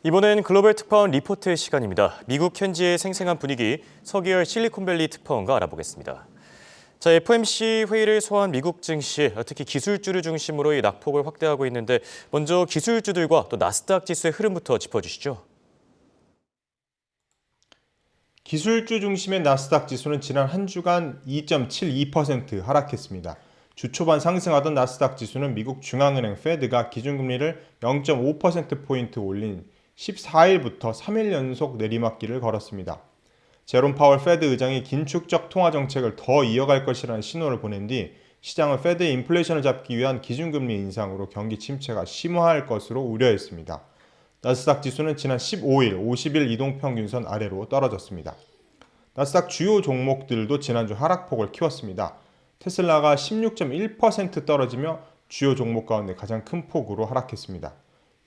이번엔 글로벌 특파원 리포트 시간입니다. 미국 현지의 생생한 분위기, 서기열 실리콘밸리 특파원과 알아보겠습니다. 자, FOMC 회의를 소화한 미국 증시, 특히 기술주를 중심으로 이 낙폭을 확대하고 있는데 먼저 기술주들과 또 나스닥 지수의 흐름부터 짚어주시죠. 기술주 중심의 나스닥 지수는 지난 한 주간 2.72% 하락했습니다. 주 초반 상승하던 나스닥 지수는 미국 중앙은행 페드가 기준금리를 0.5%포인트 올린 14일부터 3일 연속 내리막길을 걸었습니다. 제롬 파월 페드 의장이 긴축적 통화 정책을 더 이어갈 것이라는 신호를 보낸 뒤 시장은 페드의 인플레이션을 잡기 위한 기준금리 인상으로 경기 침체가 심화할 것으로 우려했습니다. 나스닥 지수는 지난 15일 50일 이동평균선 아래로 떨어졌습니다. 나스닥 주요 종목들도 지난주 하락폭을 키웠습니다. 테슬라가 16.1% 떨어지며 주요 종목 가운데 가장 큰 폭으로 하락했습니다.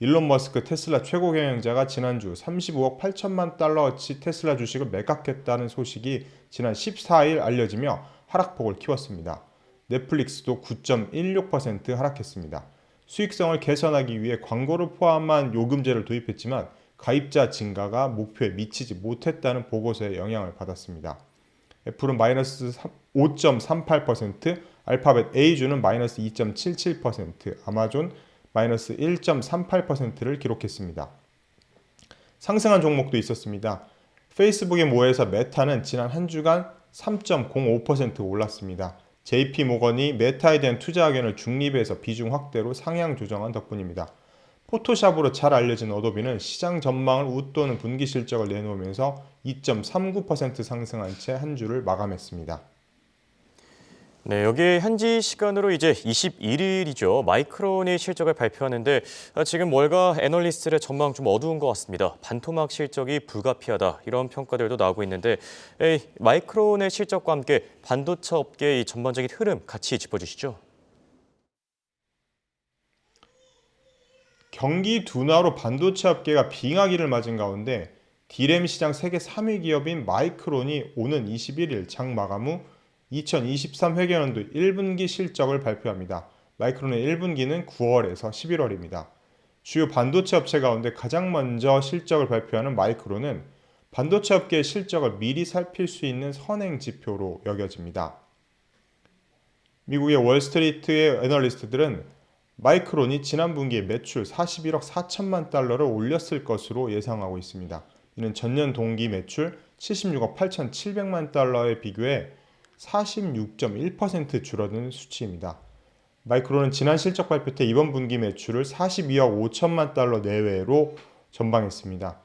일론 머스크 테슬라 최고 경영자가 지난주 35억 8천만 달러어치 테슬라 주식을 매각했다는 소식이 지난 14일 알려지며 하락폭을 키웠습니다. 넷플릭스도 9.16% 하락했습니다. 수익성을 개선하기 위해 광고를 포함한 요금제를 도입했지만 가입자 증가가 목표에 미치지 못했다는 보고서에 영향을 받았습니다. 애플은 마이너스 5.38%, 알파벳 A주는 마이너스 2.77%, 아마존 마이너스 1.38%를 기록했습니다. 상승한 종목도 있었습니다. 페이스북의 모회사 메타는 지난 한 주간 3.05% 올랐습니다. JP모건이 메타에 대한 투자 의견을 중립에서 비중 확대로 상향 조정한 덕분입니다. 포토샵으로 잘 알려진 어도비는 시장 전망을 웃도는 분기 실적을 내놓으면서 2.39% 상승한 채 한 주를 마감했습니다. 네, 여기 현지 시간으로 이제 21일이죠. 마이크론이 실적을 발표하는데 지금 월가 애널리스트의 전망 좀 어두운 것 같습니다. 반토막 실적이 불가피하다 이런 평가들도 나오고 있는데 마이크론의 실적과 함께 반도체 업계의 전반적인 흐름 같이 짚어주시죠. 경기 둔화로 반도체 업계가 빙하기를 맞은 가운데 D램 시장 세계 3위 기업인 마이크론이 오는 21일 장 마감 후 2023 회계연도 1분기 실적을 발표합니다. 마이크론의 1분기는 9월에서 11월입니다. 주요 반도체 업체 가운데 가장 먼저 실적을 발표하는 마이크론은 반도체 업계의 실적을 미리 살필 수 있는 선행 지표로 여겨집니다. 미국의 월스트리트의 애널리스트들은 마이크론이 지난 분기에 매출 41억 4천만 달러를 올렸을 것으로 예상하고 있습니다. 이는 전년 동기 매출 76억 8,700만 달러에 비교해 46.1% 줄어든 수치입니다. 마이크론은 지난 실적 발표 때 이번 분기 매출을 42억 5천만 달러 내외로 전방했습니다.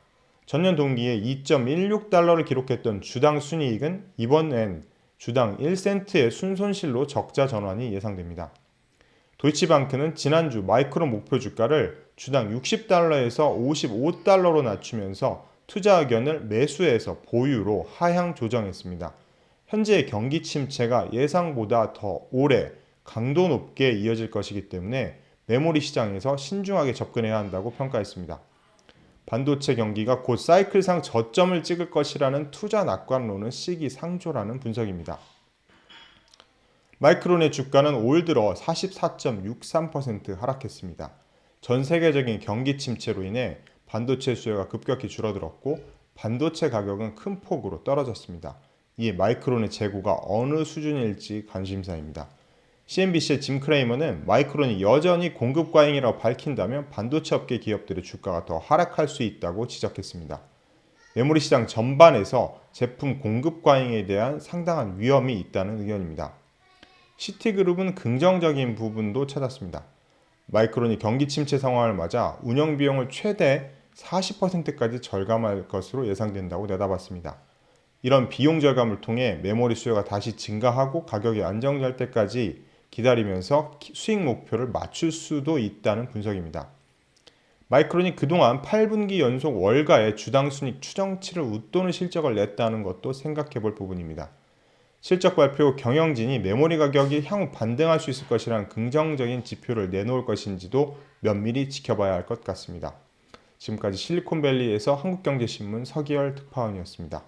전년 동기에 2.16달러를 기록했던 주당 순이익은 이번엔 주당 1센트의 순손실로 적자 전환이 예상됩니다. 도이치방크는 지난주 마이크론 목표 주가를 주당 60달러에서 55달러로 낮추면서 투자 의견을 매수에서 보유로 하향 조정했습니다. 현재의 경기 침체가 예상보다 더 오래 강도 높게 이어질 것이기 때문에 메모리 시장에서 신중하게 접근해야 한다고 평가했습니다. 반도체 경기가 곧 사이클상 저점을 찍을 것이라는 투자 낙관론은 시기상조라는 분석입니다. 마이크론의 주가는 올 들어 44.63% 하락했습니다. 전 세계적인 경기 침체로 인해 반도체 수요가 급격히 줄어들었고 반도체 가격은 큰 폭으로 떨어졌습니다. 이에 마이크론의 재고가 어느 수준일지 관심사입니다. CNBC의 짐 크레이머는 마이크론이 여전히 공급 과잉이라고 밝힌다면 반도체 업계 기업들의 주가가 더 하락할 수 있다고 지적했습니다. 메모리 시장 전반에서 제품 공급 과잉에 대한 상당한 위험이 있다는 의견입니다. 시티그룹은 긍정적인 부분도 찾았습니다. 마이크론이 경기 침체 상황을 맞아 운영 비용을 최대 40%까지 절감할 것으로 예상된다고 내다봤습니다. 이런 비용 절감을 통해 메모리 수요가 다시 증가하고 가격이 안정될 때까지 기다리면서 수익 목표를 맞출 수도 있다는 분석입니다. 마이크론이 그동안 8분기 연속 월가의 주당 순익 추정치를 웃도는 실적을 냈다는 것도 생각해 볼 부분입니다. 실적 발표 후 경영진이 메모리 가격이 향후 반등할 수 있을 것이라는 긍정적인 지표를 내놓을 것인지도 면밀히 지켜봐야 할 것 같습니다. 지금까지 실리콘밸리에서 한국경제신문 서기열 특파원이었습니다.